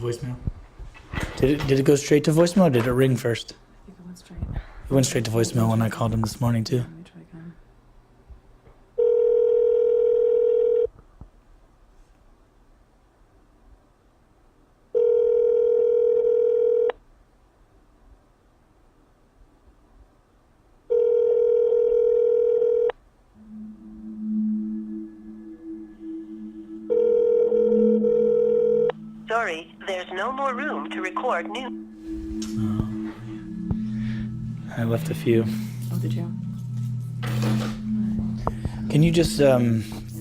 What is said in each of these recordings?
voicemail? Did it go straight to voicemail or did it ring first? I think it went straight. It went straight to voicemail when I called him this morning too. Let me try again. Sorry, there's no more room to record new. I left a few. Oh, did you? Can you just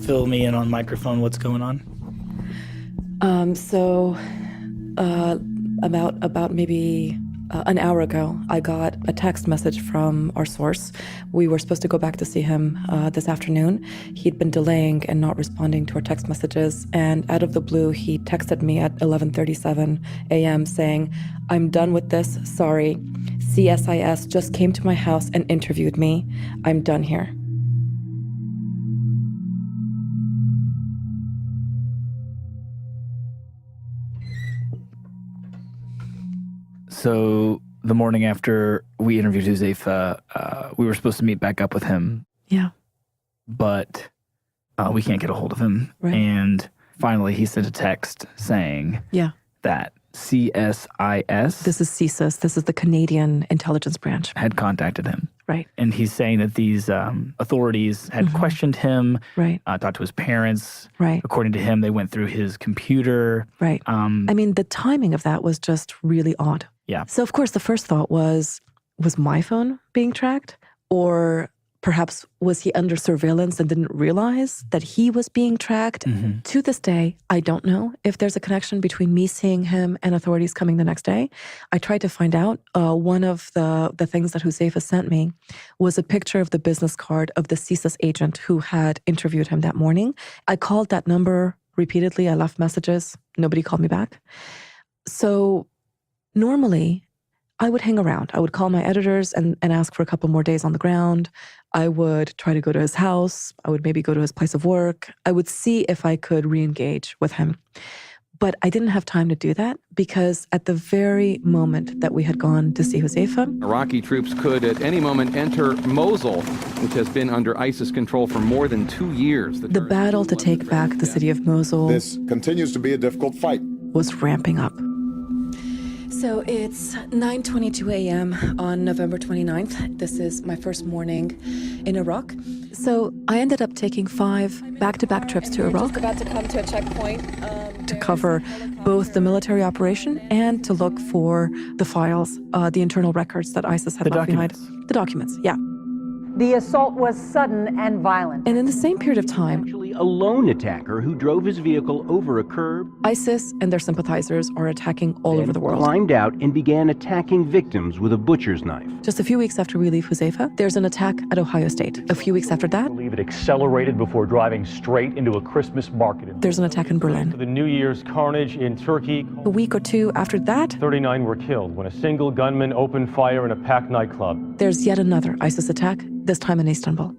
fill me in on microphone what's going on? About maybe an hour ago, I got a text message from our source. We were supposed to go back to see him this afternoon. He'd been delaying and not responding to our text messages. And out of the blue, he texted me at 11:37 a.m. saying, "I'm done with this. Sorry. CSIS just came to my house and interviewed me. I'm done here." So the morning after we interviewed Huzaifa, we were supposed to meet back up with him. Yeah. But we can't get a hold of him. Right. And finally he sent a text saying that CSIS. This is CSIS. This is the Canadian intelligence branch. Had contacted him. Right. And he's saying that these authorities had questioned him. Right. Talked to his parents. Right. According to him, they went through his computer. Right. I mean, the timing of that was just really odd. Yeah. So, of course, the first thought was my phone being tracked? Or perhaps was he under surveillance and didn't realize that he was being tracked? Mm-hmm. To this day, I don't know if there's a connection between me seeing him and authorities coming the next day. I tried to find out. One of the things that Huzaifa sent me was a picture of the business card of the CSIS agent who had interviewed him that morning. I called that number repeatedly. I left messages. Nobody called me back. So normally, I would hang around. I would call my editors and ask for a couple more days on the ground. I would try to go to his house. I would maybe go to his place of work. I would see if I could re-engage with him. But I didn't have time to do that because at the very moment that we had gone to see Huzaifa, Iraqi troops could at any moment enter Mosul, which has been under ISIS control for more than 2 years. The battle to take back the city of Mosul This continues to be a difficult fight. was ramping up. So it's 9:22 a.m. on November 29th. This is my first morning in Iraq. So I ended up taking 5 back-to-back trips to Iraq. Just about to come to a checkpoint to cover both the military operation and to look for the files, the internal records that ISIS had left behind. The documents, yeah. The assault was sudden and violent. And in the same period of time, Actually, a lone attacker who drove his vehicle over a curb, ISIS and their sympathizers are attacking all over the world. climbed out and began attacking victims with a butcher's knife. Just a few weeks after we leave Huzaifa, there's an attack at Ohio State. A few weeks after that, I believe it accelerated before driving straight into a Christmas market. there's an attack in Berlin. The New Year's carnage in Turkey. A week or two after that, 39 were killed when a single gunman opened fire in a packed nightclub. there's yet another ISIS attack, this time in Istanbul.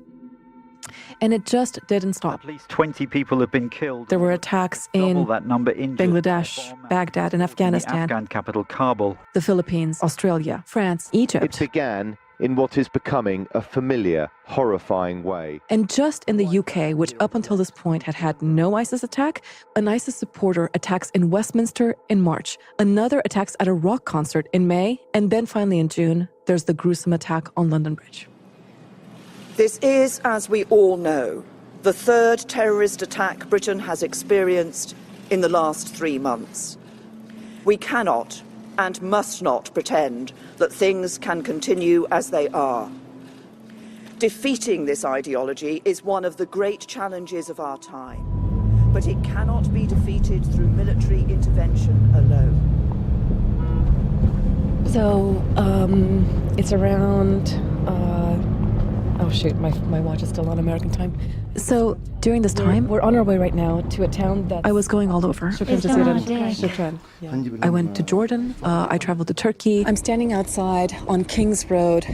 And it just didn't stop. At least 20 people have been killed. There were attacks Double in that number injured. Bangladesh, Baghdad, and The Afghanistan, Afghan capital, Kabul. the Philippines, Australia, France, It Egypt. began in what is becoming a familiar, horrifying way. And just in the UK, which up until this point had had no ISIS attack, an ISIS supporter attacks in Westminster in March. Another attacks at a rock concert in May. And then finally in June, there's the gruesome attack on London Bridge. This is, as we all know, the third terrorist attack Britain has experienced in the last 3 months. We cannot and must not pretend that things can continue as they are. Defeating this ideology is one of the great challenges of our time, but it cannot be defeated through military intervention alone. So, it's around, oh shoot, my watch is still on American time. So, during this time, we're on our way right now to a town that I was going all over. Shukran. Yeah. I went to Jordan, I traveled to Turkey. I'm standing outside on King's Road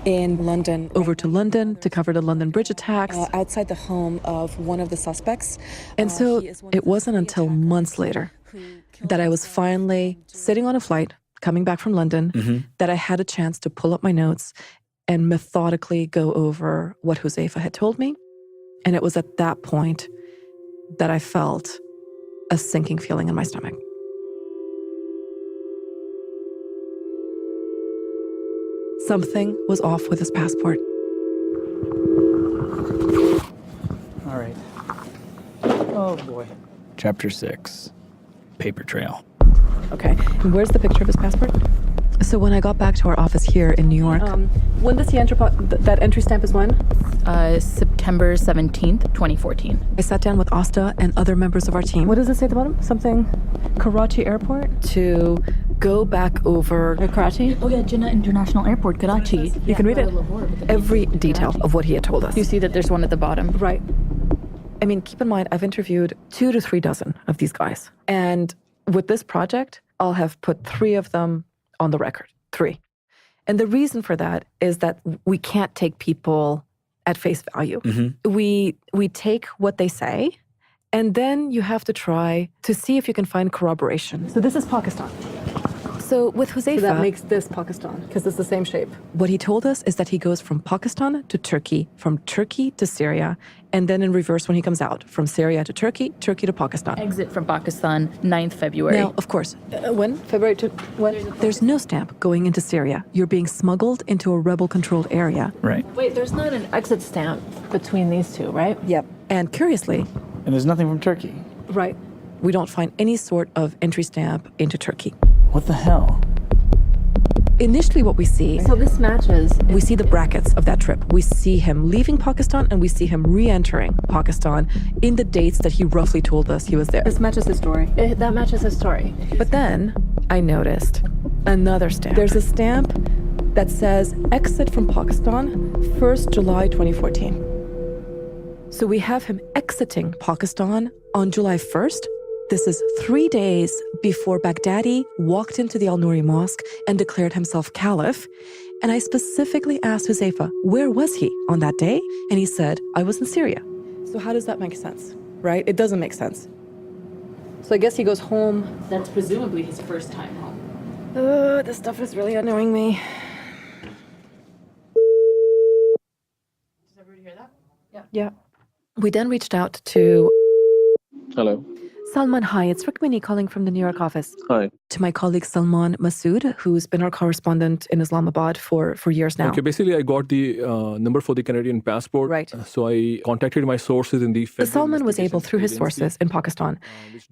in London, over to London to cover the London Bridge attacks, outside the home of one of the suspects. And so it wasn't until months later that I was finally sitting on a flight coming back from London, that I had a chance to pull up my notes and methodically go over what Huzaifa had told me. And it was at that point that I felt a sinking feeling in my stomach. Something was off with his passport. All right. Oh, boy. Chapter 6, Paper Trail. Okay, and where's the picture of his passport? So when I got back to our office here in New York... when does he enter... that entry stamp is when? September 17th, 2014. I sat down with Asta and other members of our team. What does it say at the bottom? Something... Karachi Airport? To go back over... Karachi? Oh yeah, Jinnah International Airport, Karachi. You can read it. Every detail of what he had told us. You see that there's one at the bottom. Right. I mean, keep in mind, I've interviewed 2 to 3 dozen of these guys. And with this project, I'll have put 3 of them on the record. 3. And the reason for that is that we can't take people at face value. We take what they say, and then you have to try to see if you can find corroboration. So this is Pakistan. So with Huzaifa... So that makes this Pakistan, because it's the same shape. What he told us is that he goes from Pakistan to Turkey, from Turkey to Syria, and then in reverse when he comes out, from Syria to Turkey, Turkey to Pakistan. Exit from Pakistan, 9th February. Now, of course, when? February to when? There's no stamp going into Syria. You're being smuggled into a rebel-controlled area. Right. Wait, there's not an exit stamp between these two, right? Yep. And curiously... And there's nothing from Turkey. Right. We don't find any sort of entry stamp into Turkey. What the hell? Initially what we see... So this matches... We see the brackets of that trip. We see him leaving Pakistan and we see him re-entering Pakistan in the dates that he roughly told us he was there. This matches his story. That matches his story. But then I noticed another stamp. There's a stamp that says exit from Pakistan, 1st July 2014. So we have him exiting Pakistan on July 1st. This is 3 days before Baghdadi walked into the Al-Nouri Mosque and declared himself Caliph. And I specifically asked Huzaifa, where was he on that day? And he said, I was in Syria. So how does that make sense, right? It doesn't make sense. So I guess he goes home. That's presumably his first time home. This stuff is really annoying me. Does everybody hear that? Yeah. We then reached out to... Hello. Salman, hi, it's Rukmini calling from the New York office. Hi. To my colleague Salman Masood, who's been our correspondent in Islamabad for years now. Okay, basically I got the number for the Canadian passport. Right. So I contacted my sources in the federal Salman was able, through his sources in Pakistan,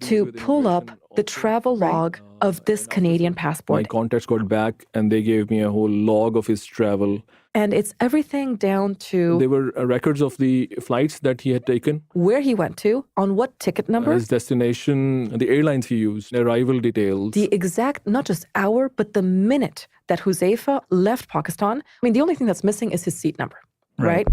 to pull up the travel log of this Canadian passport. My contacts got back and they gave me a whole log of his travel. And it's everything down to... There were records of the flights that he had taken. Where he went to, on what ticket number. His destination, the airlines he used, arrival details. The exact, not just hour, but the minute that Huzaifa left Pakistan. I mean, the only thing that's missing is his seat number, right?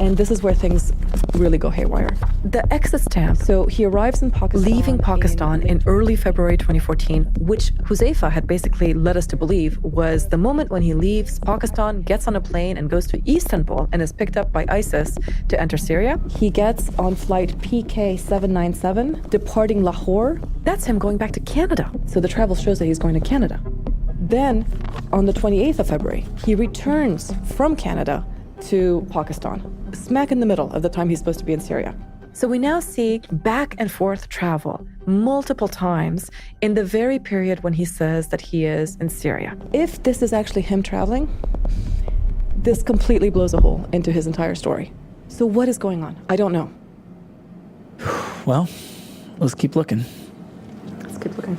And this is where things really go haywire. The exit stamp. So he arrives in Pakistan, leaving Pakistan in early February 2014, which Huzaifa had basically led us to believe was the moment when he leaves Pakistan, gets on a plane and goes to Istanbul and is picked up by ISIS to enter Syria. He gets on flight PK797, departing Lahore. That's him going back to Canada. So the travel shows that he's going to Canada. Then, on the 28th of February, he returns from Canada to Pakistan, smack in the middle of the time he's supposed to be in Syria. So we now see back and forth travel multiple times in the very period when he says that he is in Syria. If this is actually him traveling, this completely blows a hole into his entire story. So what is going on? I don't know. Well, let's keep looking. Let's keep looking.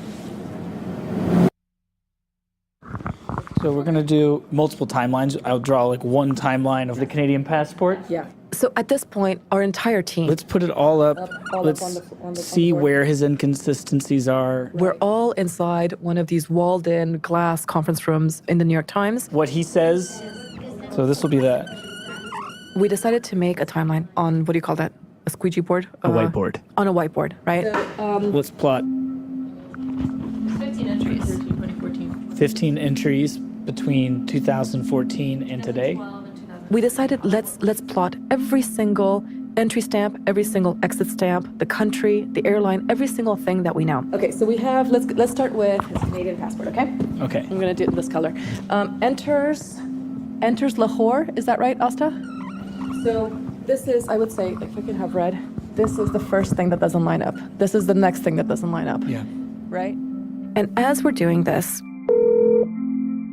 So we're going to do multiple timelines. I'll draw like one timeline of the Canadian passport. Yeah. So at this point, our entire team... Let's put it all up. Let's on the see board. where his inconsistencies are. We're all inside one of these walled-in glass conference rooms in the New York Times. What he says. So this will be that. We decided to make a timeline on, what do you call that? A squeegee board? A whiteboard. On a whiteboard, right? Let's plot 15 entries. 2014. 15 entries between 2014 and today. We decided let's plot every single entry stamp, every single exit stamp, the country, the airline, every single thing that we know. Okay, so we have, let's start with his Canadian passport, okay? Okay. I'm gonna do it in this color. Enters Lahore, is that right, Asta? So this is, I would say, if I could have red, this is the first thing that doesn't line up. This is the next thing that doesn't line up. Yeah. Right? And as we're doing this,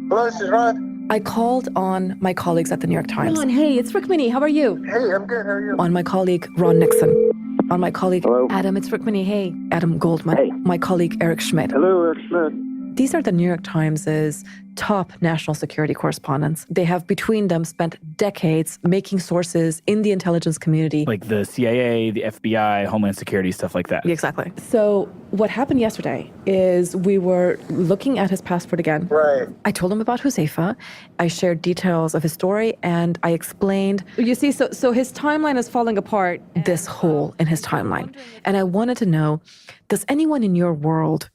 hello, this is Rod. I called on my colleagues at the New York Times. Ron, hey, it's Rukmini. How are you? Hey, I'm good. How are you? On my colleague, Ron Nixon. On my colleague, Adam, it's Rukmini. Hey. Adam Goldman. Hey. My colleague, Eric Schmidt. Hello, Eric Schmidt. These are the New York Times' top national security correspondents. They have between them spent decades making sources in the intelligence community. Like the CIA, the FBI, Homeland Security, stuff like that. Exactly. So what happened yesterday is we were looking at his passport again. Right. I told him about Huzaifa. I shared details of his story, and I explained. You see, so his timeline is falling apart. This hole in his timeline. And I wanted to know, does anyone in your world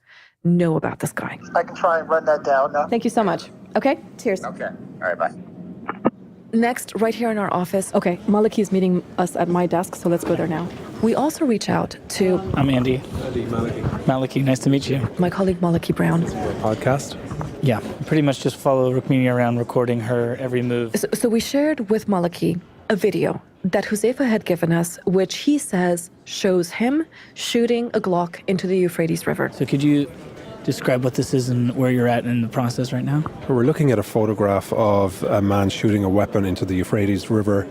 know about this guy? I can try and run that down now. Thank you so much. Okay, cheers. Okay. All right, bye. Next, right here in our office. Okay, Maliki is meeting us at my desk, so let's go there now. We also reach out to... I'm Andy. Maliki, nice to meet you. My colleague Maliki Brown. Podcast? Yeah, pretty much just follow Rukmini around recording her every move. So we shared with Maliki a video that Huzaifa had given us, which he says shows him shooting a Glock into the Euphrates River. So could you describe what this is and where you're at in the process right now? We're looking at a photograph of a man shooting a weapon into the Euphrates River.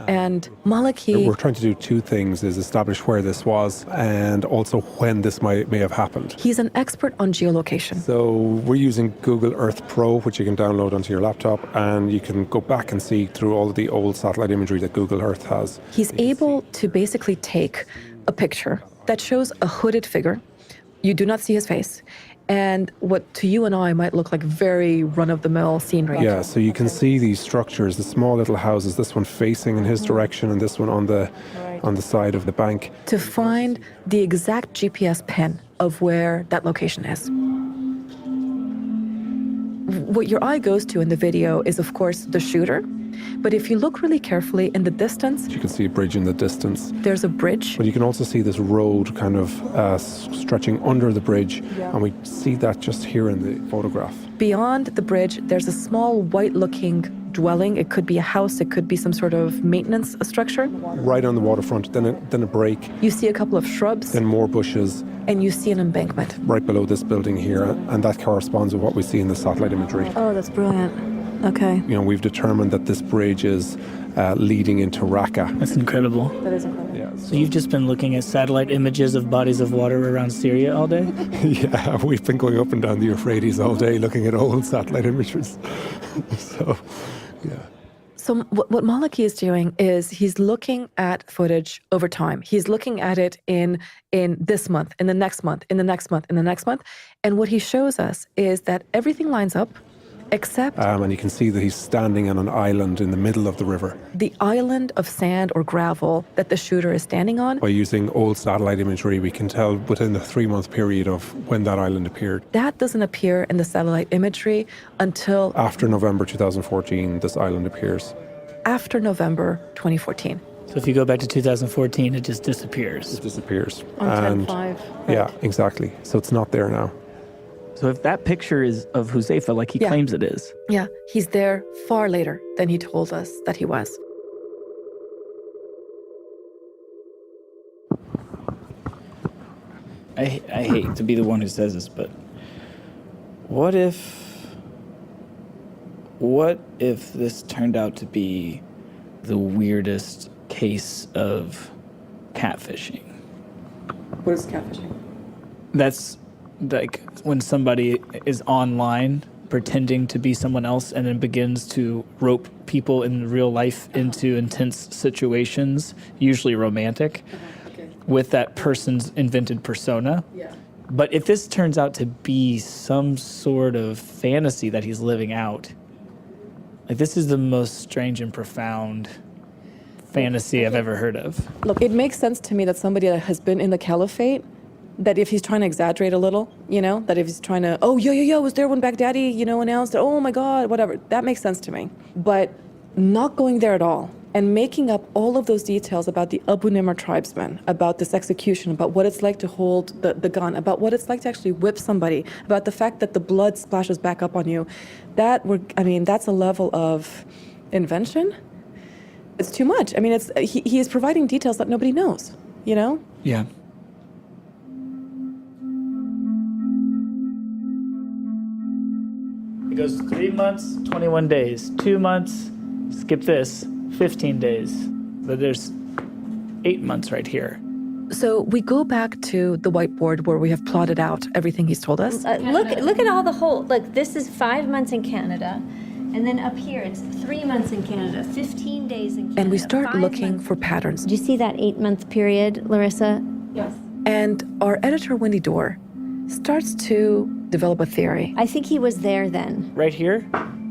And Maliki... We're trying to do two things, is establish where this was and also when this may have happened. He's an expert on geolocation. So we're using Google Earth Pro, which you can download onto your laptop, and you can go back and see through all of the old satellite imagery that Google Earth has. He's able to basically take a picture that shows a hooded figure. You do not see his face. And what to you and I might look like very run-of-the-mill scenery. Yeah, so you can see these structures, the small little houses, this one facing in his direction and this one on the side of the bank. To find the exact GPS pin of where that location is. What your eye goes to in the video is, of course, the shooter. But if you look really carefully in the distance... You can see a bridge in the distance. There's a bridge. But you can also see this road kind of stretching under the bridge. Yeah. And we see that just here in the photograph. Beyond the bridge, there's a small white-looking dwelling. It could be a house. It could be some sort of maintenance structure. Right on the waterfront, then a break. You see a couple of shrubs. Then more bushes. And you see an embankment. Right below this building here. And that corresponds with what we see in the satellite imagery. Oh, that's brilliant. Okay. You know, we've determined that this bridge is leading into Raqqa. That's incredible. That is incredible. Yeah, so you've just been looking at satellite images of bodies of water around Syria all day? Yeah, we've been going up and down the Euphrates all day looking at old satellite images. So, yeah. So what Maliki is doing is he's looking at footage over time. He's looking at it in this month, in the next month, in the next month, in the next month. And what he shows us is that everything lines up except... and you can see that he's standing on an island in the middle of the river. The island of sand or gravel that the shooter is standing on. By using old satellite imagery, we can tell within the 3-month period of when that island appeared. That doesn't appear in the satellite imagery until... After November 2014, this island appears. After November 2014. So if you go back to 2014, it just disappears. It disappears. On 10/5. Right. Yeah, exactly. So it's not there now. So if that picture is of Huzaifa like he claims it is. Yeah, he's there far later than he told us that he was. I hate to be the one who says this, but what if this turned out to be the weirdest case of catfishing? What is catfishing? That's like when somebody is online pretending to be someone else and then begins to rope people in real life into intense situations, usually romantic, with that person's invented persona. Yeah. But if this turns out to be some sort of fantasy that he's living out, like this is the most strange and profound fantasy I've ever heard of. Look, it makes sense to me that somebody that has been in the Caliphate, that if he's trying to exaggerate a little, you know, that if he's trying to, oh, yeah, was there when Baghdadi, announced that, oh my God, whatever, that makes sense to me. But not going there at all and making up all of those details about the Abu Nimr tribesmen, about this execution, about what it's like to hold the gun, about what it's like to actually whip somebody, about the fact that the blood splashes back up on you, that's a level of invention. It's too much. I mean, he is providing details that nobody knows, you know? Yeah. It goes 3 months, 21 days. 2 months, skip this, 15 days. But there's 8 months right here. So we go back to the whiteboard where we have plotted out everything he's told us. Look at all the whole, look, this is 5 months in Canada. And then up here, it's 3 months in Canada, 15 days in Canada. And we start looking for patterns. Do you see that 8-month period, Larissa? Yes. And our editor, Wendy Dorr, starts to develop a theory. I think he was there then. Right here,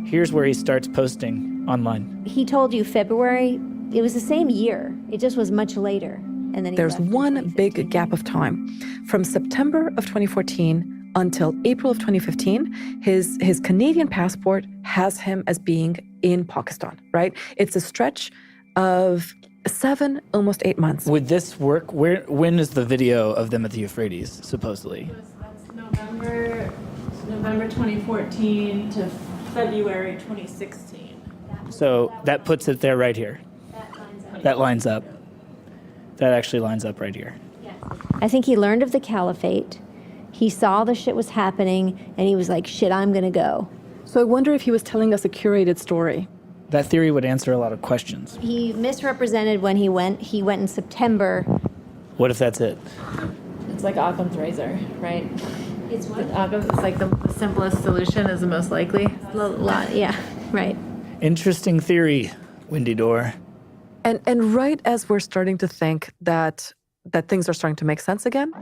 here's where he starts posting online. He told you February. It was the same year. It just was much later. And then there's one big gap of time. From September of 2014 until April of 2015, his Canadian passport has him as being in Pakistan, right? It's a stretch of 7, almost 8 months. Would this work? When is the video of them at the Euphrates, supposedly? That's November 2014 to February 2016. So that puts it there right here. That lines up. That actually lines up right here. I think he learned of the Caliphate. He saw the shit was happening, and he was like, shit, I'm gonna go. So I wonder if he was telling us a curated story. That theory would answer a lot of questions. He misrepresented when he went. He went in September. What if that's it? It's like Occam's razor, right? It's what? It's like the simplest solution is the most likely. Yeah, right. Interesting theory, Wendy Dorr. And right as we're starting to think that things are starting to make sense again,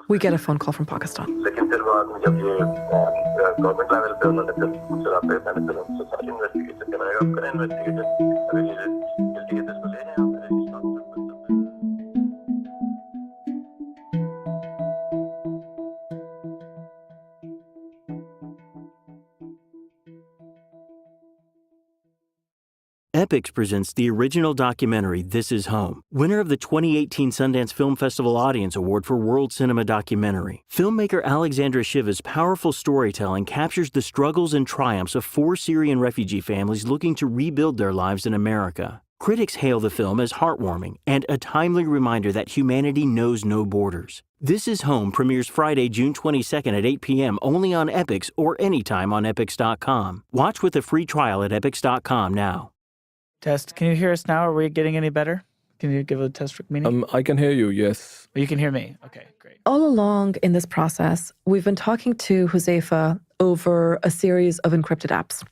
we get a phone call from Pakistan. Epix presents the original documentary This Is Home, winner of the 2018 Sundance Film Festival Audience Award for World Cinema Documentary. Filmmaker Alexandra Shiva's powerful storytelling captures the struggles and triumphs of 4 Syrian refugee families looking to rebuild their lives in America. Critics hail the film as heartwarming and a timely reminder that humanity knows no borders. This Is Home premieres Friday, June 22nd at 8 p.m. only on Epix or anytime on Epix.com. Watch with a free trial at Epix.com now. Test, can you hear us now? Are we getting any better? Can you give a test, Rukmini? I can hear you, yes. You can hear me? Okay, great. All along in this process, we've been talking to Huzaifa over a series of encrypted apps.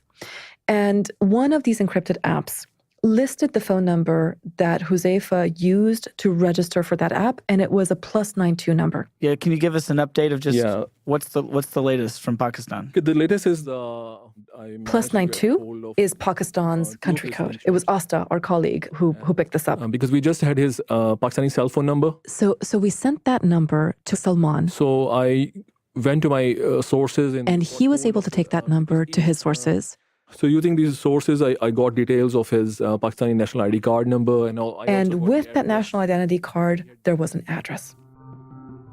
And one of these encrypted apps listed the phone number that Huzaifa used to register for that app, and it was a +92 number. Yeah, can you give us an update of just what's the latest from Pakistan? The latest is +92 is Pakistan's country code. It was Asta, our colleague, who picked this up. Because we just had his Pakistani cell phone number. So we sent that number to Salman. So I went to my sources. And he was able to take that number to his sources. So using these sources, I got details of his Pakistani national ID card number and all. And with that national identity card, there was an address.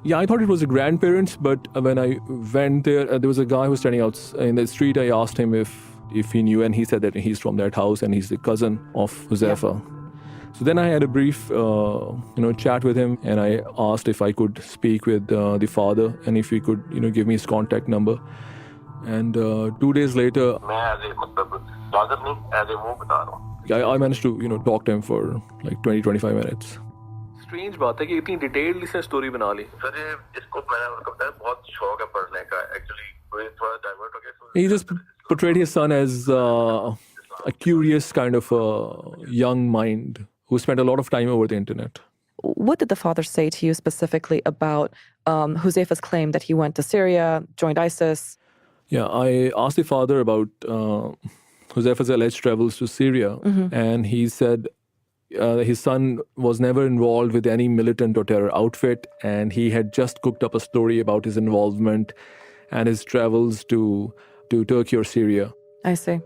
Yeah, I thought it was a grandparents, but when I went there, there was a guy who was standing out in the street. I asked him if he knew, and he said that he's from that house and he's the cousin of Huzaifa. Yeah. So then I had a brief, chat with him, and I asked if I could speak with the father and if he could, give me his contact number. And 2 days later, I managed to, talk to him for like 20-25 minutes. Strange बात है कि इतनी detailed इसने story बना ली. Sir ये इसको मैंने उनको बताया बहुत शौक है पढ़ने का. Actually वो थोड़ा डाइवर्ट हो गया. He just portrayed his son as a curious kind of young mind who spent a lot of time over the internet. What did the father say to you specifically about Huzaifa's claim that he went to Syria, joined ISIS? Yeah, I asked the father about Huzaifa's alleged travels to Syria, and he said his son was never involved with any militant or terror outfit, and he had just cooked up a story about his involvement and his travels to Turkey or Syria. I see.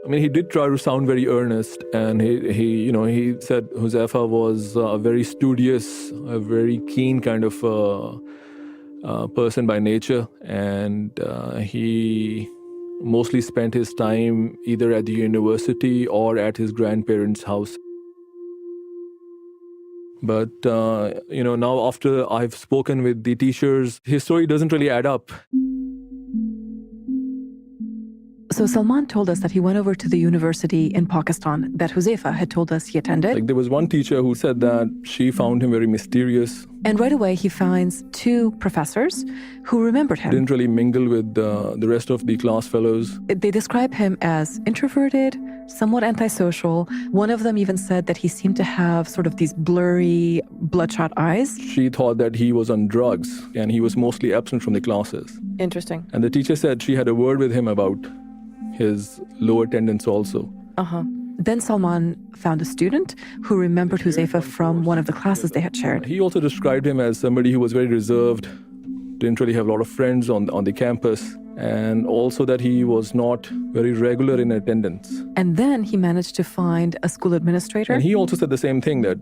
I mean, he did try to sound very earnest, and he said Huzaifa was a very studious, a very keen kind of person by nature, and he mostly spent his time either at the university or at his grandparents' house. But, now after I've spoken with the teachers, his story doesn't really add up. So Salman told us that he went over to the university in Pakistan that Huzaifa had told us he attended. Like, there was one teacher who said that she found him very mysterious. And right away, he finds two professors who remembered him. Didn't really mingle with the rest of the class fellows. They describe him as introverted, somewhat antisocial. One of them even said that he seemed to have sort of these blurry, bloodshot eyes. She thought that he was on drugs, and he was mostly absent from the classes. Interesting. And the teacher said she had a word with him about his low attendance also. Then Salman found a student who remembered Huzaifa from one of the classes they had shared. He also described him as somebody who was very reserved, didn't really have a lot of friends on the campus, and also that he was not very regular in attendance. And then he managed to find a school administrator. And he also said the same thing, that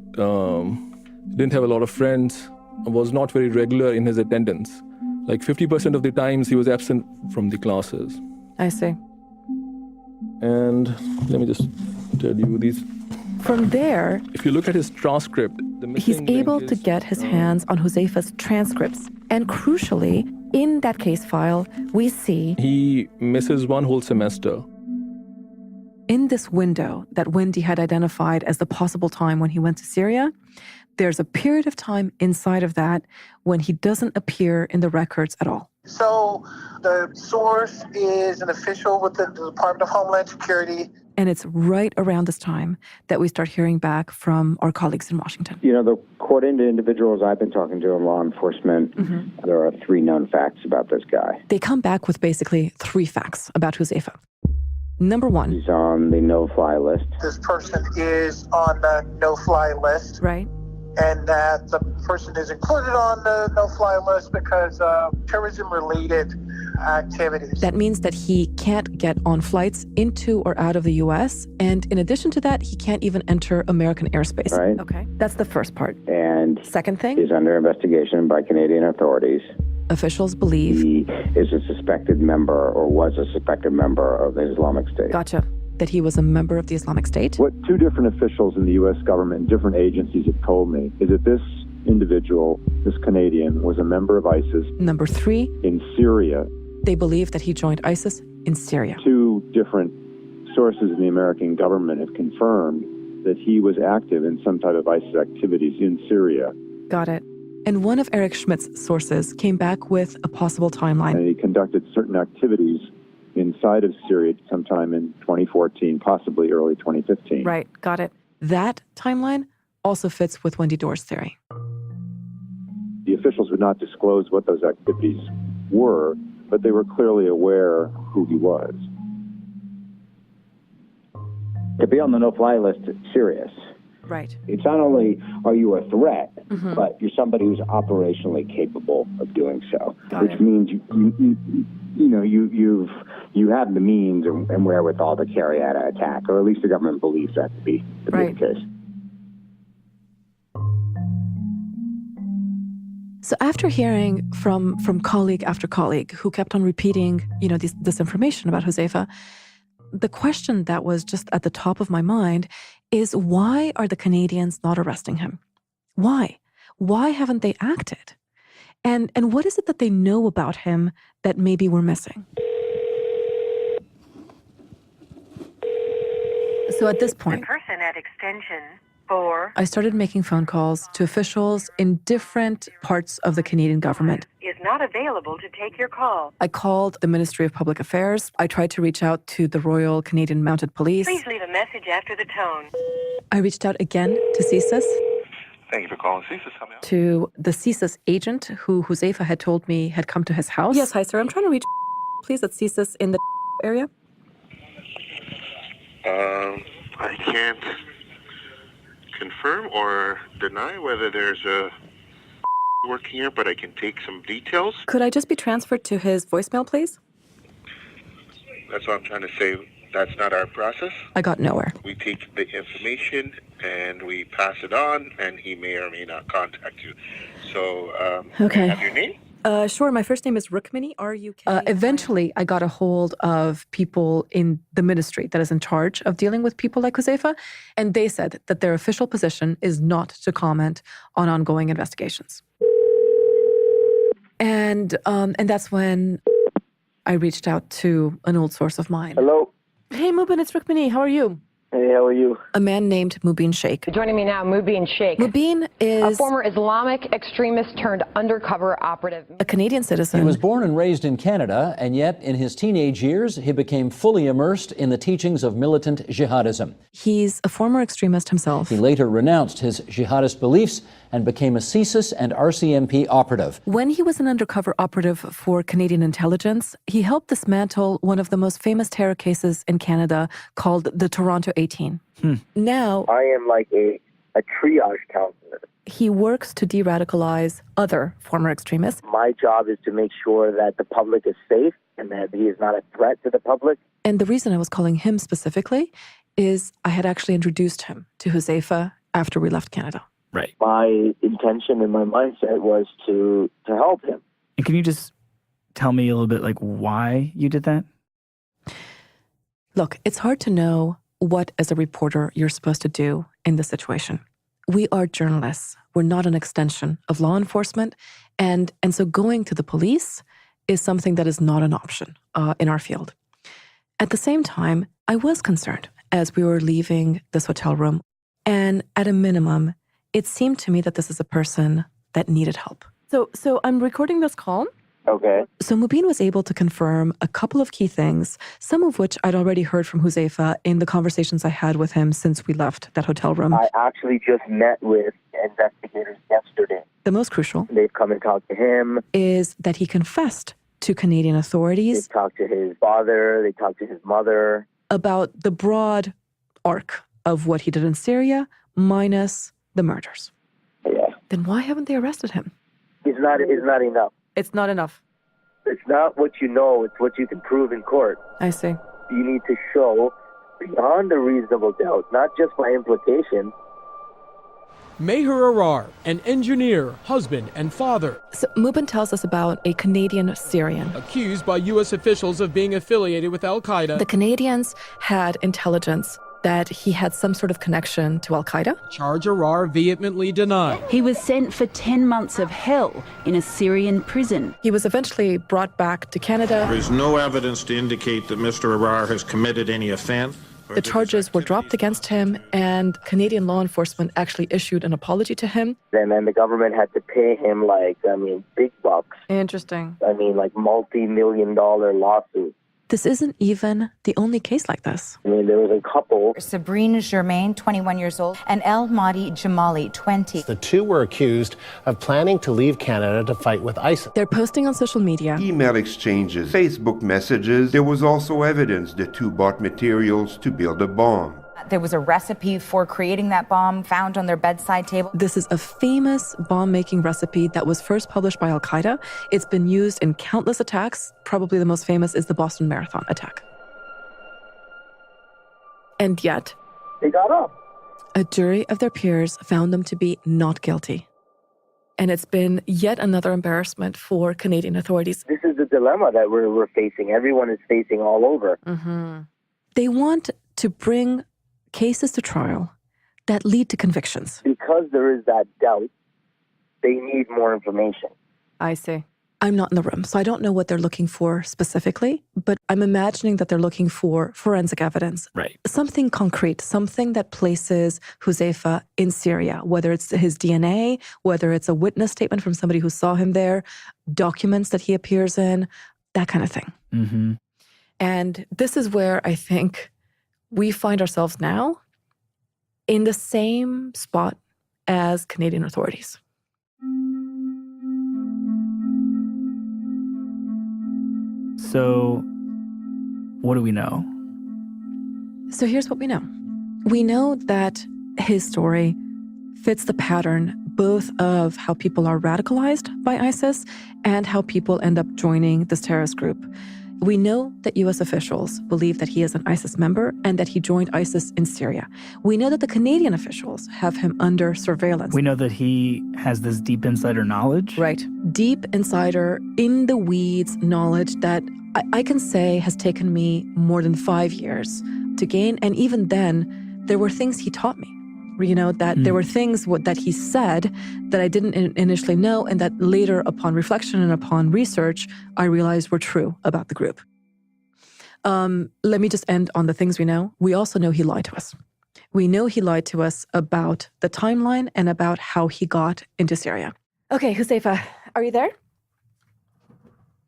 didn't have a lot of friends, was not very regular in his attendance. Like 50% of the times he was absent from the classes. I see. And let me just tell you these. From there, if you look at his transcript, he's able to get his hands on Huzaifa's transcripts. And crucially, in that case file, we see he misses one whole semester. In this window that Wendy had identified as the possible time when he went to Syria, there's a period of time inside of that when he doesn't appear in the records at all. So the source is an official with the Department of Homeland Security. And it's right around this time that we start hearing back from our colleagues in Washington. According to individuals I've been talking to in law enforcement, there are 3 known facts about this guy. They come back with basically 3 facts about Huzaifa. Number 1. He's on the no-fly list. This person is on the no-fly list. Right. And that the person is included on the no-fly list because of terrorism-related activities. That means that he can't get on flights into or out of the U.S. And in addition to that, he can't even enter American airspace. Right. Okay. That's the first part. And second thing? He's under investigation by Canadian authorities. Officials believe he is a suspected member or was a suspected member of the Islamic State. Gotcha. That he was a member of the Islamic State? What 2 different officials in the U.S. government and different agencies have told me is that this individual, this Canadian, was a member of ISIS. Number 3. In Syria. They believe that he joined ISIS in Syria. 2 different sources in the American government have confirmed that he was active in some type of ISIS activities in Syria. Got it. And one of Eric Schmidt's sources came back with a possible timeline. And he conducted certain activities inside of Syria sometime in 2014, possibly early 2015. Right, got it. That timeline also fits with Wendy Dorr's theory. The officials would not disclose what those activities were, but they were clearly aware who he was. To be on the no-fly list is serious. Right. It's not only are you a threat, but you're somebody who's operationally capable of doing so, which means you have the means and wherewithal to carry out an attack, or at least the government believes that to be the case. So after hearing from colleague after colleague who kept on repeating, this information about Huzaifa, the question that was just at the top of my mind is, why are the Canadians not arresting him? Why? Why haven't they acted? And what is it that they know about him that maybe we're missing? So at this point, The person at extension 4 I started making phone calls to officials in different parts of the Canadian government. is not available to take your call. I called the Ministry of Public Affairs. I tried to reach out to the Royal Canadian Mounted Police. Please leave a message after the tone. I reached out again to CSIS, Thank you for calling CSIS. to the CSIS agent who Huzaifa had told me had come to his house. Yes, hi, sir. I'm trying to reach, please, at CSIS in the area. I can't confirm or deny whether there's a working here, but I can take some details. Could I just be transferred to his voicemail, please? That's what I'm trying to say. That's not our process. I got nowhere. We take the information and we pass it on, and he may or may not contact you. So, Okay. have your name? Sure. My first name is Rukmini, R-U-K. Eventually, I got a hold of people in the ministry that is in charge of dealing with people like Huzaifa, and they said that their official position is not to comment on ongoing investigations. And that's when I reached out to an old source of mine. Hello. Hey, Mubin, it's Rukmini. How are you? Hey, how are you? A man named Mubin Sheikh. Joining me now, Mubin Sheikh. Mubin is a former Islamic extremist turned undercover operative. A Canadian citizen. He was born and raised in Canada, and yet in his teenage years, he became fully immersed in the teachings of militant jihadism. He's a former extremist himself. He later renounced his jihadist beliefs and became a CSIS and RCMP operative. When he was an undercover operative for Canadian intelligence, he helped dismantle one of the most famous terror cases in Canada called the Toronto 18. Now, I am like a triage counselor. He works to de-radicalize other former extremists. My job is to make sure that the public is safe and that he is not a threat to the public. And the reason I was calling him specifically is I had actually introduced him to Huzaifa after we left Canada. Right. My intention and my mindset was to help him. And can you just tell me a little bit like why you did that? Look, it's hard to know what, as a reporter, you're supposed to do in this situation. We are journalists. We're not an extension of law enforcement. And so going to the police is something that is not an option in our field. At the same time, I was concerned as we were leaving this hotel room. And at a minimum, it seemed to me that this is a person that needed help. So I'm recording this call. Okay. So Mubin was able to confirm a couple of key things, some of which I'd already heard from Huzaifa in the conversations I had with him since we left that hotel room. I actually just met with investigators yesterday. The most crucial, they've come and talked to him, is that he confessed to Canadian authorities. They talked to his father, they talked to his mother. About the broad arc of what he did in Syria, minus the murders. Yeah. Then why haven't they arrested him? It's not enough. It's not enough. It's not what you know, it's what you can prove in court. I see. You need to show beyond a reasonable doubt, not just by implication. Meher Arar, an engineer, husband, and father. So Mubin tells us about a Canadian Syrian. Accused by U.S. officials of being affiliated with Al-Qaeda. The Canadians had intelligence that he had some sort of connection to Al-Qaeda. Charge Arar vehemently denied. He was sent for 10 months of hell in a Syrian prison. He was eventually brought back to Canada. There is no evidence to indicate that Mr. Arar has committed any offense. The charges were dropped against him, and Canadian law enforcement actually issued an apology to him. And then the government had to pay him big bucks. Interesting. Multi-million-dollar lawsuit. This isn't even the only case like this. There was a couple. Sabrina Germain, 21 years old, and El Mahdi Jamali, 20. The two were accused of planning to leave Canada to fight with ISIS. They're posting on social media. Email exchanges, Facebook messages. There was also evidence the two bought materials to build a bomb. There was a recipe for creating that bomb found on their bedside table. This is a famous bomb-making recipe that was first published by Al-Qaeda. It's been used in countless attacks. Probably the most famous is the Boston Marathon attack. And yet, they got off. A jury of their peers found them to be not guilty. And it's been yet another embarrassment for Canadian authorities. This is the dilemma that we're facing. Everyone is facing all over. Mm-hmm. They want to bring cases to trial that lead to convictions. Because there is that doubt, they need more information. I see. I'm not in the room, so I don't know what they're looking for specifically, but I'm imagining that they're looking for forensic evidence. Right. Something concrete, something that places Huzaifa in Syria, whether it's his DNA, whether it's a witness statement from somebody who saw him there, documents that he appears in, that kind of thing. Mm-hmm. And this is where I think we find ourselves now in the same spot as Canadian authorities. So, what do we know? So here's what we know. We know that his story fits the pattern both of how people are radicalized by ISIS and how people end up joining this terrorist group. We know that U.S. officials believe that he is an ISIS member and that he joined ISIS in Syria. We know that the Canadian officials have him under surveillance. We know that he has this deep insider knowledge. Right. Deep insider, in the weeds knowledge that I can say has taken me more than 5 years to gain. And even then, there were things he taught me. You know, that there were things that he said that I didn't initially know, and that later, upon reflection and upon research, I realized were true about the group. Let me just end on the things we know. We also know he lied to us. We know he lied to us about the timeline and about how he got into Syria. Okay, Huzaifa, are you there?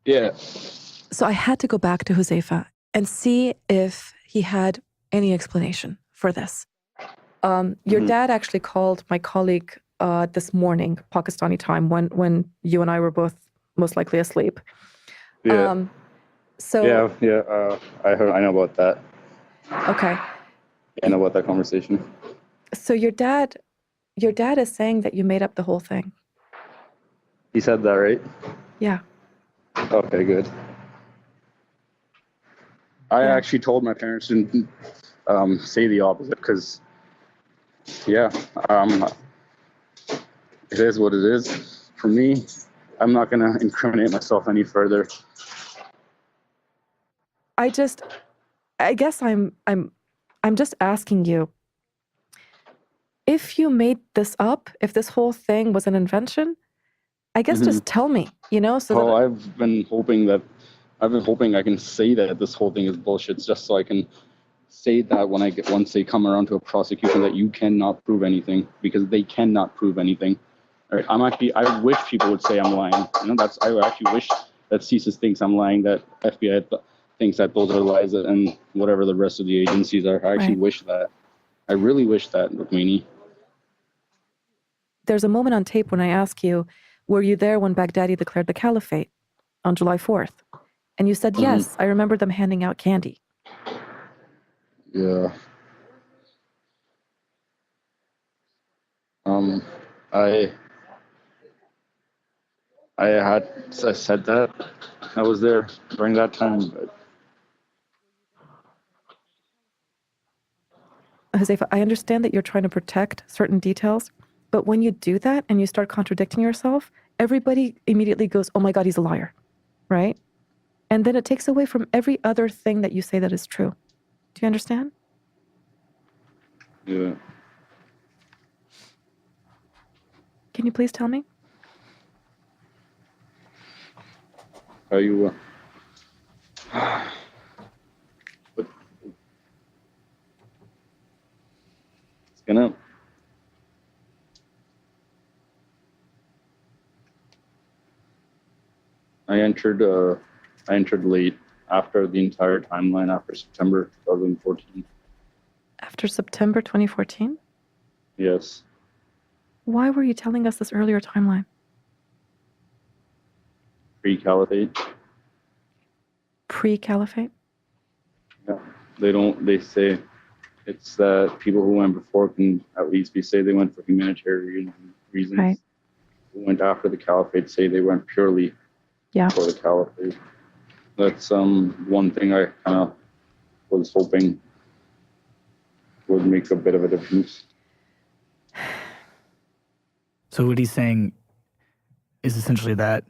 Yeah. So I had to go back to Huzaifa and see if he had any explanation for this. Your dad actually called my colleague this morning, Pakistani time, when you and I were both most likely asleep. Yeah. I know about that. Okay. I know about that conversation. So your dad is saying that you made up the whole thing. He said that, right? Yeah. Okay, good. I actually told my parents to say the opposite because, it is what it is. For me, I'm not going to incriminate myself any further. I guess I'm just asking you, if you made this up, if this whole thing was an invention, I guess just tell me, so I've been hoping I can say that this whole thing is bullshit, just so I can say that once they come around to a prosecution, that you cannot prove anything, because they cannot prove anything. All right, I wish people would say I'm lying. I actually wish that CSIS thinks I'm lying, that FBI thinks that those are lies, and whatever the rest of the agencies are. I actually wish that. I really wish that, Rukmini. There's a moment on tape when I ask you, were you there when Baghdadi declared the Caliphate on July 4th? And you said, yes, I remember them handing out candy. Yeah. I said that. I was there during that time. But Huzaifa, I understand that you're trying to protect certain details, but when you do that and you start contradicting yourself, everybody immediately goes, oh my God, he's a liar, right? And then it takes away from every other thing that you say that is true. Do you understand? Yeah. Can you please tell me? Are you... But it's gonna... I entered late after the entire timeline, after September 2014. After September 2014? Yes. Why were you telling us this earlier timeline? Pre-Caliphate. Pre-Caliphate? Yeah. They say it's that people who went before can at least say they went for humanitarian reasons. Right. Who went after the Caliphate say they went purely for the Caliphate. That's one thing I kind of was hoping would make a bit of a difference. So what he's saying is essentially that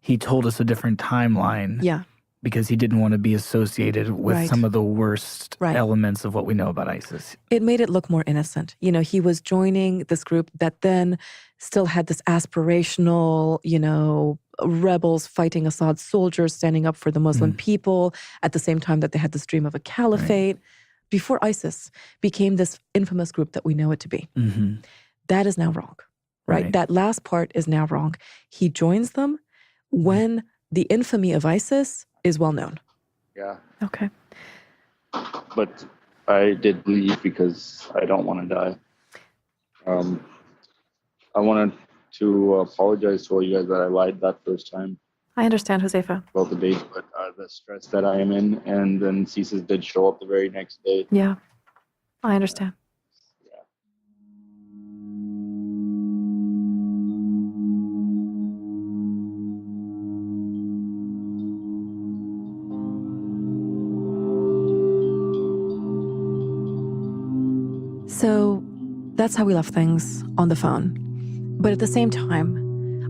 he told us a different timeline. Yeah. Because he didn't want to be associated with some of the worst elements of what we know about ISIS. It made it look more innocent. He was joining this group that then still had this aspirational, rebels fighting Assad's soldiers, standing up for the Muslim people, at the same time that they had this dream of a caliphate. Before ISIS became this infamous group that we know it to be. That is now wrong, right? That last part is now wrong. He joins them when the infamy of ISIS is well known. Yeah. Okay. But I did leave because I don't want to die. I wanted to apologize to all you guys that I lied that first time. I understand, Huzaifa. About the dates, but the stress that I am in, and then CSIS did show up the very next day. Yeah, I understand. that's how we left things on the phone. But at the same time,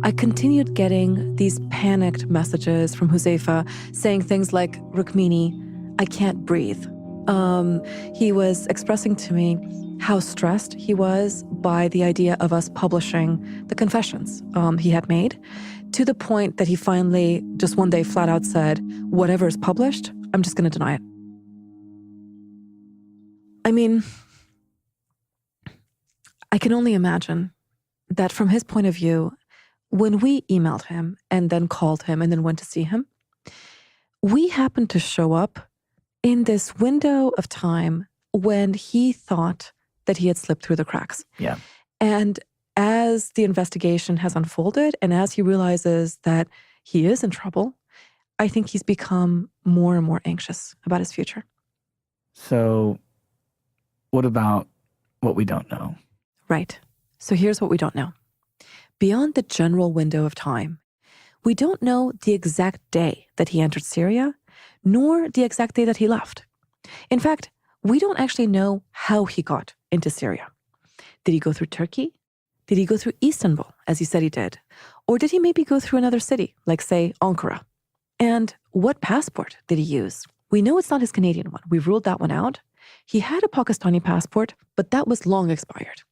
I continued getting these panicked messages from Huzaifa saying things like, Rukmini, I can't breathe. He was expressing to me how stressed he was by the idea of us publishing the confessions he had made, to the point that he finally just one day flat out said, whatever is published, I'm just going to deny it. I mean, I can only imagine that from his point of view, when we emailed him and then called him and then went to see him, we happened to show up in this window of time when he thought that he had slipped through the cracks. Yeah. And as the investigation has unfolded and as he realizes that he is in trouble, I think he's become more and more anxious about his future. So what about what we don't know? Right. So here's what we don't know. Beyond the general window of time, we don't know the exact day that he entered Syria, nor the exact day that he left. In fact, we don't actually know how he got into Syria. Did he go through Turkey? Did he go through Istanbul, as he said he did? Or did he maybe go through another city, like, say, Ankara? And what passport did he use? We know it's not his Canadian one. We've ruled that one out. He had a Pakistani passport, but that was long expired.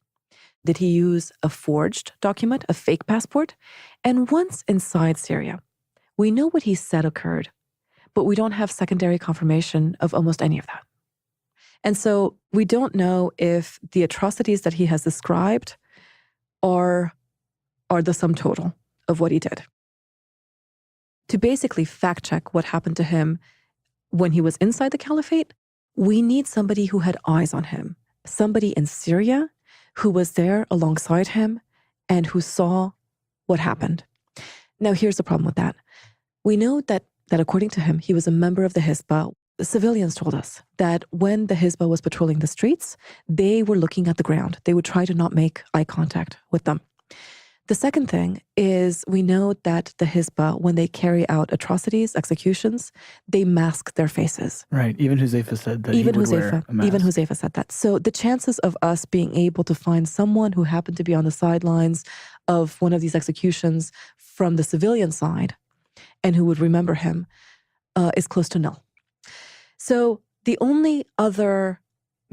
Did he use a forged document, a fake passport? And once inside Syria, we know what he said occurred, but we don't have secondary confirmation of almost any of that. And so we don't know if the atrocities that he has described are the sum total of what he did. To basically fact check what happened to him when he was inside the Caliphate, we need somebody who had eyes on him, somebody in Syria who was there alongside him and who saw what happened. Now, here's the problem with that. We know that according to him, he was a member of the Hizbah. The civilians told us that when the Hizbah was patrolling the streets, they were looking at the ground. They would try to not make eye contact with them. The second thing is we know that the Hizbah, when they carry out atrocities, executions, they mask their faces. Right. Even Huzaifa said that he would wear a mask. Even Huzaifa said that. So the chances of us being able to find someone who happened to be on the sidelines of one of these executions from the civilian side and who would remember him is close to nil. So the only other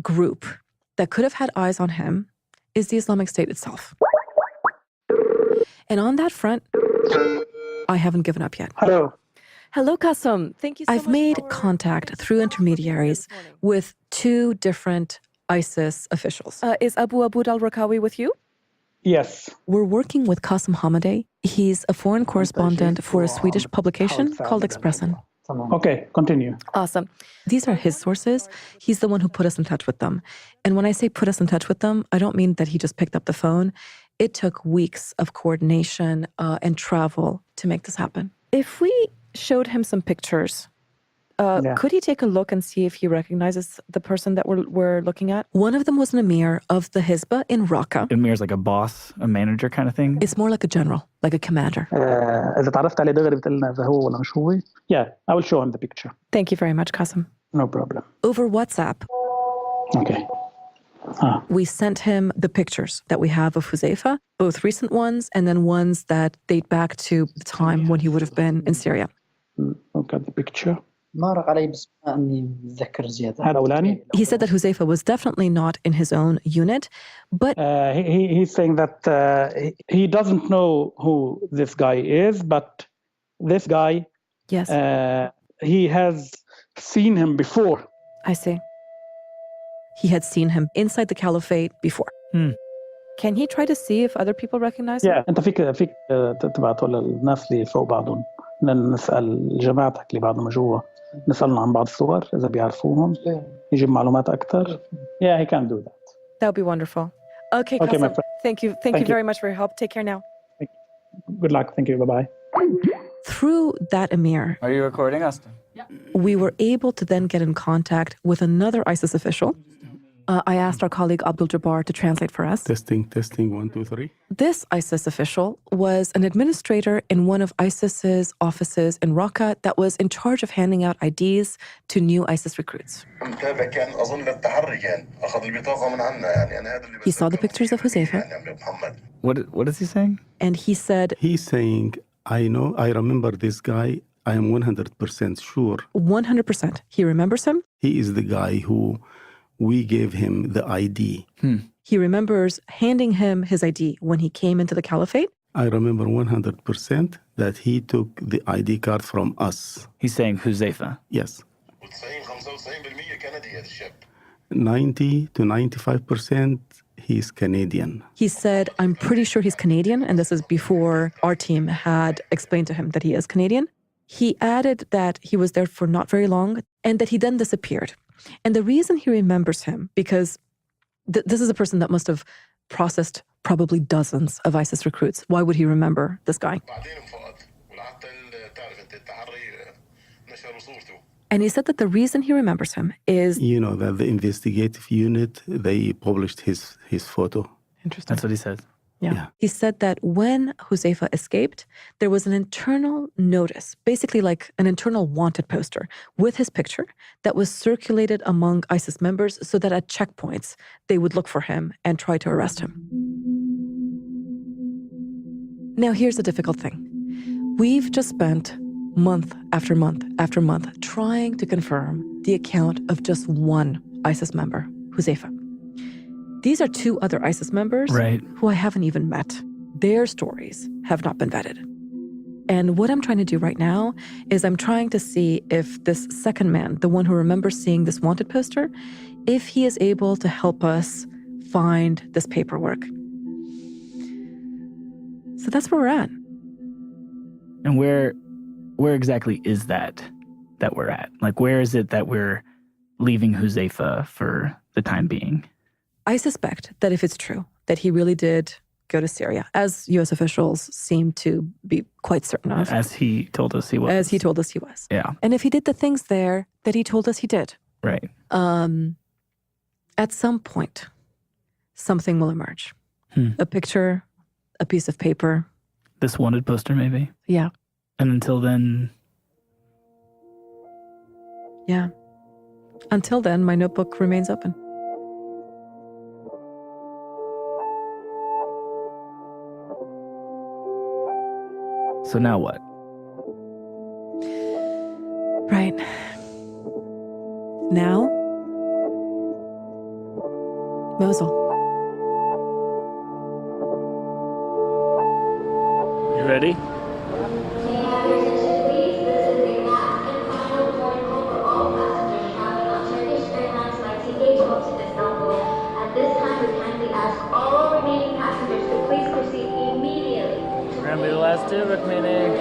group that could have had eyes on him is the Islamic State itself. And on that front, I haven't given up yet. Hello. Hello, Qasim. Thank you so much. I've made contact through intermediaries with two different ISIS officials. Is Abu Abud al-Rakawi with you? Yes. We're working with Qasim Hamadeh. He's a foreign correspondent for a Swedish publication called Expressen. Okay, continue. Awesome. These are his sources. He's the one who put us in touch with them. And when I say put us in touch with them, I don't mean that he just picked up the phone. It took weeks of coordination and travel to make this happen. If we showed him some pictures, could he take a look and see if he recognizes the person that we're looking at? One of them was an emir of the Hizbah in Raqqa. Emir is like a boss, a manager kind of thing? It's more like a general, like a commander. إذا تعرفت عليه دغري بتقلنا إذا هو ولا مش هو. Yeah, I will show him the picture. Thank you very much, Qasim. No problem. Over WhatsApp. Okay. We sent him the pictures that we have of Huzaifa, both recent ones and then ones that date back to the time when he would have been in Syria. Look at the picture. He said that Huzaifa was definitely not in his own unit, but he's saying that he doesn't know who this guy is, but this guy, yes, he has seen him before. I see. He had seen him inside the Caliphate before. Can he try to see if other people recognize him? Yeah, أنت فيك تبعته للناس اللي فوق بعضهم. نسأل جماعتك اللي بعضهم جوا. نسألهم عن بعض الصور إذا بيعرفوهم. يجيب معلومات أكتر. Yeah, he can do that. That would be wonderful. Okay, my Qasim. friend. Thank you very much for your help. Take care now. Good luck. Thank you. Bye-bye. Through that emir, Are you recording us? we were able to then get in contact with another ISIS official I asked our colleague Abdul Jabbar to translate for us. Testing, 1, 2, 3. This ISIS official was an administrator in one of ISIS's offices in Raqqa that was in charge of handing out IDs to new ISIS recruits. He saw the pictures of Huzaifa. What is he saying? And he said, He's saying, I remember this guy. I am 100% sure. 100%. He remembers him. He is the guy who we gave him the ID. He remembers handing him his ID when he came into the Caliphate. I remember 100% that he took the ID card from us. He's saying Huzaifa. Yes. 90 to 95% he's Canadian. He said, I'm pretty sure he's Canadian, and this is before our team had explained to him that he is Canadian. He added that he was there for not very long and that he then disappeared. And the reason he remembers him, because this is a person that must have processed probably dozens of ISIS recruits. Why would he remember this guy? And he said that the reason he remembers him is... You know, that the investigative unit, they published his photo. Interesting. That's what he said. Yeah. He said that when Huzaifa escaped, there was an internal notice, basically like an internal wanted poster with his picture that was circulated among ISIS members so that at checkpoints, they would look for him and try to arrest him. Now, here's the difficult thing. We've just spent month after month after month trying to confirm the account of just one ISIS member, Huzaifa. These are two other ISIS members who I haven't even met. Their stories have not been vetted. And what I'm trying to do right now is I'm trying to see if this second man, the one who remembers seeing this wanted poster, if he is able to help us find this paperwork. So that's where we're at. And where exactly is that we're at? Like, where is it that we're leaving Huzaifa for the time being? I suspect that if it's true, that he really did go to Syria, as U.S. officials seem to be quite certain of. As he told us he was. As he told us he was. Yeah. And if he did the things there that he told us he did. Right. At some point, something will emerge. A picture, a piece of paper. This wanted poster, maybe? Yeah. And until then... Yeah. Until then, my notebook remains open. So now what? Right. Now, Mosul. You ready? Remember the last two remaining.